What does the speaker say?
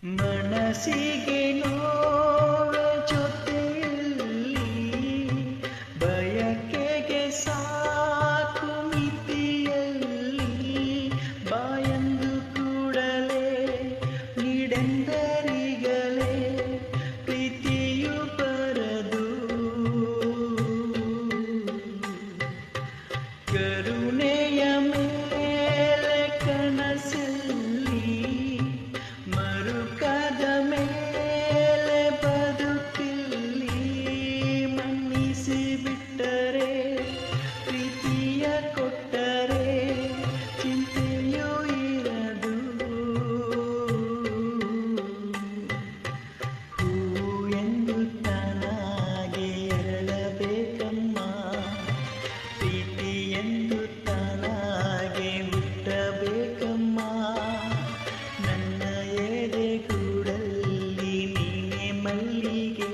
ಮನಸ್ಸಿಗೆ ನೋವ ಜೊತೆಯಲ್ಲಿ ಬಯಕೆಗೆ ಸಾಕು ಮಿತಿಯಲ್ಲಿ ಬಾಯಂದು ಕೂಡಲೇ ನೀಡೆಂದರಿಗಲೇ ಪ್ರೀತಿಯು ಬರದು ಕರುಣೆಯ ಮೇಲೆ ಕನಸಲ್ಲಿ ಮರುಕದ ಮೇಲೆ ಬದುಕಲ್ಲಿ ಮನ್ನಿಸಿ ಬಿಟ್ಟರೆ ಪ್ರೀತಿಯ ಕೊಟ್ಟರೆ ಚಿಂತೆಯೂ ಇರದು ಹೂ ಎಂದು ತಾನಾಗೆ ಅರಳಬೇಕಮ್ಮ ಪ್ರೀತಿ ಎಂದು ತಾನಾಗೆ ಹುಟ್ಟಬೇಕಮ್ಮ ನನ್ನ ಎದೆಗೂಡಲ್ಲಿ ನೀನೆ ಮಲ್ಲಿಗೆ